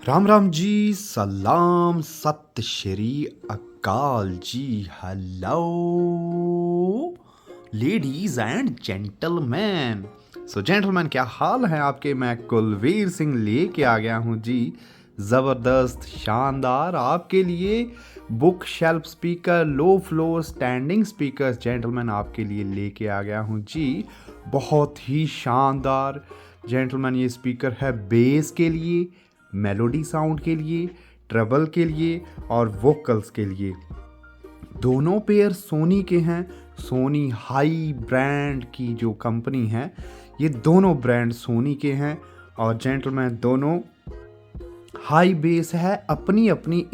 राम राम जी, सलाम, सत श्री अकाल जी। Hello ladies and gentleman. So gentleman, क्या हाल है आपके? मैं कुलवीर सिंह लेके आ गया हूँ जी, ज़बरदस्त शानदार आपके लिए book shelf speaker, low floor standing speakers gentleman आपके लिए लेके आ गया हूँ जी। बहुत ही शानदार जेंटलमैन, ये स्पीकर है बेस के लिए, मेलोडी साउंड के लिए, ट्रबल के लिए और वोकल्स के लिए। दोनों पेयर सोनी के हैं। सोनी हाई ब्रांड की जो कंपनी है, ये दोनों ब्रांड सोनी के हैं। और जेंटलमैन, दोनों हाई बेस है। अपनी अपनी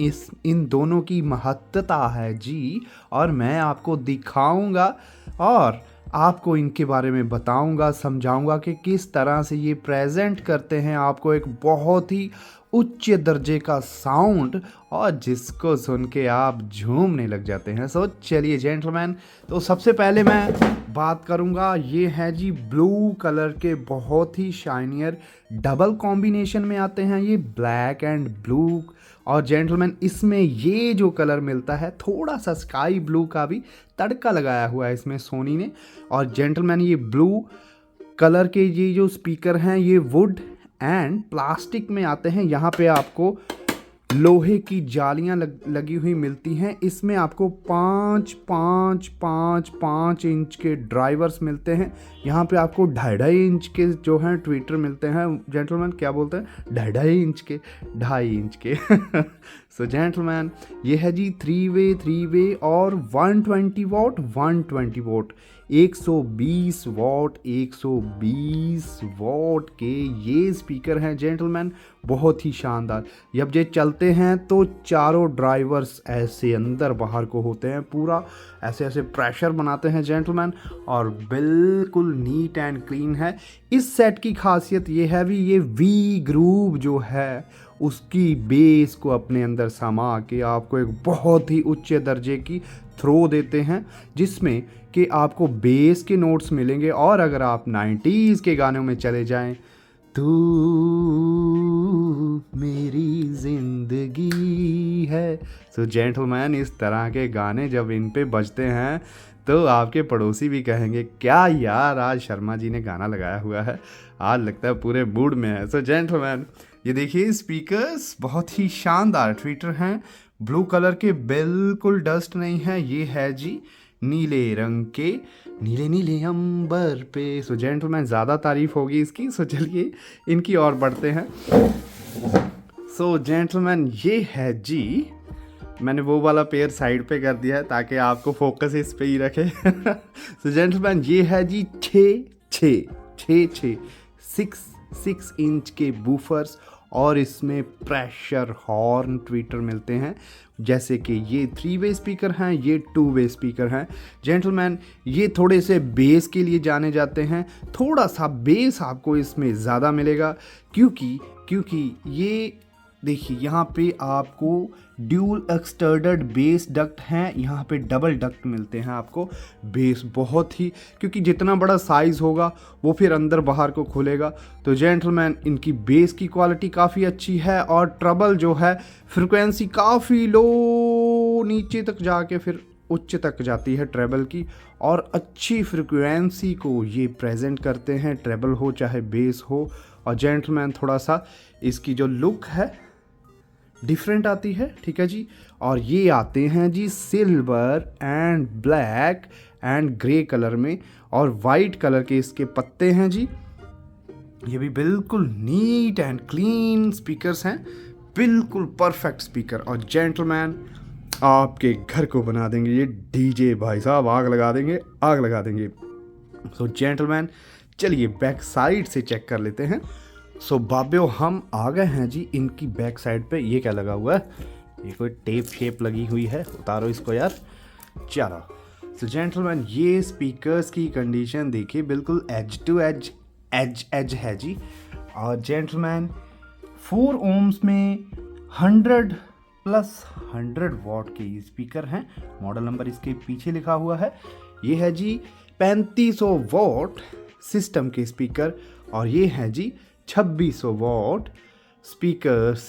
इन दोनों की महत्ता है जी, और मैं आपको दिखाऊंगा और आपको इनके बारे में बताऊंगा, समझाऊंगा कि किस तरह से ये प्रेजेंट करते हैं आपको एक बहुत ही उच्च दर्जे का साउंड, और जिसको सुन के आप झूमने लग जाते हैं। सो चलिए जेंटलमैन, तो सबसे पहले मैं बात करूंगा, ये है जी ब्लू कलर के, बहुत ही शाइनियर डबल कॉम्बिनेशन में आते हैं ये, ब्लैक एंड ब्लू। और जेंटलमैन, इसमें ये जो कलर मिलता है, थोड़ा सा स्काई ब्लू का भी तड़का लगाया हुआ है इसमें सोनी ने। और जेंटलमैन, ये ब्लू कलर के ये जो स्पीकर हैं, ये वुड एंड प्लास्टिक में आते हैं। यहाँ पे आपको लोहे की जालियाँ लगी हुई मिलती हैं। इसमें आपको 5 इंच के ड्राइवर्स मिलते हैं। यहाँ पे आपको 2.5 इंच के जो हैं ट्विटर मिलते हैं। जेंटलमैन, क्या बोलते हैं? 2.5 इंच के सो जेंटलमैन, ये है जी 3 वे और 120 वॉट 120 वॉट के ये स्पीकर हैं जेंटलमैन, बहुत ही शानदार। जब ये चलते हैं तो चारों ड्राइवर्स ऐसे अंदर बाहर को होते हैं, पूरा ऐसे ऐसे प्रेशर बनाते हैं जेंटलमैन, और बिल्कुल नीट एंड क्लीन है। इस सेट की खासियत ये है भी, ये वी ग्रूव जो है उसकी बेस को अपने अंदर समा के आपको एक बहुत ही उच्च दर्जे की थ्रो देते हैं, जिसमें कि आपको बेस के नोट्स मिलेंगे। और अगर आप 90s के गानों में चले जाएं, तू मेरी जिंदगी है, सो जेंटलमैन, इस तरह के गाने जब इन पे बजते हैं तो आपके पड़ोसी भी कहेंगे, क्या यार आज शर्मा जी ने गाना लगाया हुआ है, आज लगता है पूरे मूड में है। सो जेंटलमैन, ये देखिए स्पीकर्स बहुत ही शानदार ट्विटर हैं, ब्लू कलर के, बिल्कुल डस्ट नहीं है। ये है जी नीले रंग के, नीले नीले अंबर पे। सो जेंटलमैन, ज़्यादा तारीफ होगी इसकी, सो चलिए इनकी और बढ़ते हैं। सो जेंटलमैन, ये है जी, मैंने वो वाला पेयर साइड पे कर दिया है ताकि आपको फोकस इस पे ही रखे सो जेंटलमैन, ये है जी 6 इंच के बूफर्स, और इसमें प्रेशर हॉर्न ट्विटर मिलते हैं। जैसे कि ये 3 वे स्पीकर हैं, ये 2 वे स्पीकर हैं जेंटलमैन। ये थोड़े से बेस के लिए जाने जाते हैं, थोड़ा सा बेस आपको इसमें ज़्यादा मिलेगा, क्योंकि ये देखिए, यहाँ पे आपको ड्यूल एक्सटर्डेड बेस डक्ट हैं, यहाँ पे डबल डक्ट मिलते हैं आपको। बेस बहुत ही, क्योंकि जितना बड़ा साइज़ होगा वो फिर अंदर बाहर को खुलेगा। तो जेंटलमैन, इनकी बेस की क्वालिटी काफ़ी अच्छी है, और ट्रबल जो है, फ्रिक्वेंसी काफ़ी लो नीचे तक जाके फिर उच्च तक जाती है ट्रेबल की, और अच्छी फ्रिक्वेंसी को ये प्रेजेंट करते हैं, ट्रेबल हो चाहे बेस हो। और जेंटलमैन, थोड़ा सा इसकी जो लुक है डिफरेंट आती है, ठीक है जी। और ये आते हैं जी silver and black and grey colour में, और वाइट कलर के इसके पत्ते हैं जी। ये भी बिल्कुल नीट एंड क्लीन स्पीकर्स हैं, बिल्कुल परफेक्ट स्पीकर। और जेंटलमैन, आपके घर को बना देंगे ये डीजे भाई साहब, आग लगा देंगे। सो जेंटलमैन, चलिए बैक साइड से चेक कर लेते हैं। सो बाबियो, हम आ गए हैं जी इनकी बैक साइड पे। ये क्या लगा हुआ है? ये कोई टेप शेप लगी हुई है, उतारो इसको यार। चलो, सो जेंटलमैन, ये स्पीकर्स की कंडीशन देखिए, बिल्कुल एज टू एज है जी। और जेंटलमैन, 4 ohms में 100 वॉट के ये स्पीकर हैं। मॉडल नंबर इसके पीछे लिखा हुआ है। ये है जी 3500 वॉट सिस्टम के स्पीकर, और ये है जी 2600 वॉट स्पीकर्स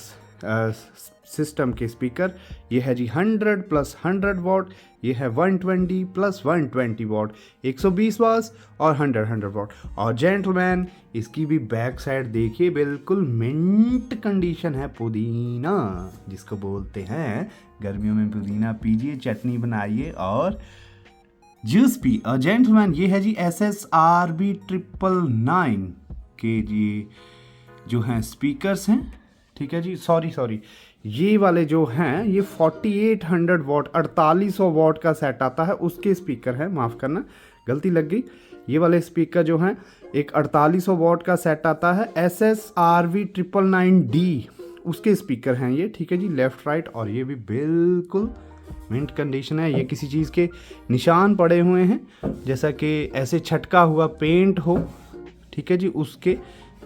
सिस्टम के स्पीकर। ये है जी 100 प्लस 100 वॉट, ये है 120 प्लस 120 वॉट, 120 वाट्स और 100 वॉट। और जेंटलमैन इसकी भी बैक साइड देखिए, बिल्कुल मिंट कंडीशन है। पुदीना जिसको बोलते हैं, गर्मियों में पुदीना पीजिए, चटनी बनाइए और जूस पी। और जेंटलमैन ये है जी SSRB 999 के जी जो हैं स्पीकर्स हैं, ठीक है जी। सॉरी ये वाले जो हैं ये 4800 वॉट 4800 वॉट का सेट आता है, उसके स्पीकर हैं, माफ़ करना गलती लग गई। ये वाले स्पीकर जो हैं एक 4800 वॉट का सेट आता है, SSRV 999D उसके स्पीकर हैं ये, ठीक है जी, लेफ़्ट राइट। और ये भी बिल्कुल मिंट कंडीशन है, ये किसी चीज़ के निशान पड़े हुए हैं, जैसा कि ऐसे छटका हुआ पेंट हो, ठीक है जी, उसके।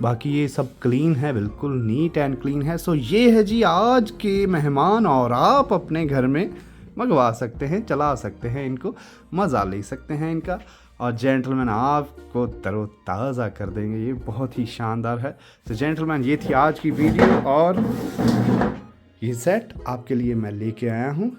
बाकी ये सब क्लीन है, बिल्कुल नीट एंड क्लीन है। सो ये है जी आज के मेहमान, और आप अपने घर में मंगवा सकते हैं, चला सकते हैं इनको, मज़ा ले सकते हैं इनका। और जेंटलमैन आपको तरोताज़ा कर देंगे, ये बहुत ही शानदार है। तो जेंटलमैन ये थी आज की वीडियो, और ये सेट आपके लिए मैं लेके आया हूँ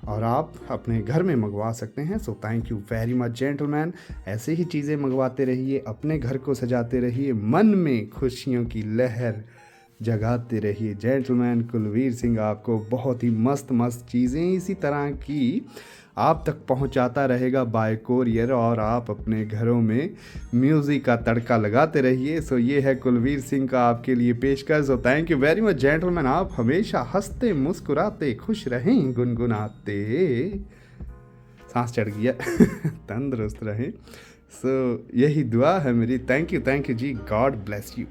और आप अपने घर में मंगवा सकते हैं। So thank you very much gentleman. ऐसे ही चीज़ें मंगवाते रहिए, अपने घर को सजाते रहिए, मन में खुशियों की लहर जगाते रहिए। जेंटलमैन कुलवीर सिंह आपको बहुत ही मस्त मस्त चीज़ें इसी तरह की आप तक पहुंचाता रहेगा बाय कोरियर, और आप अपने घरों में म्यूज़िक का तड़का लगाते रहिए। सो ये है कुलवीर सिंह का आपके लिए पेशकश। So thank you very much gentleman. आप हमेशा हंसते मुस्कुराते खुश रहें, गुनगुनाते, सांस चढ़ गया तंदुरुस्त रहें। सो यही दुआ है मेरी। थैंक यू जी, गॉड ब्लेस यू।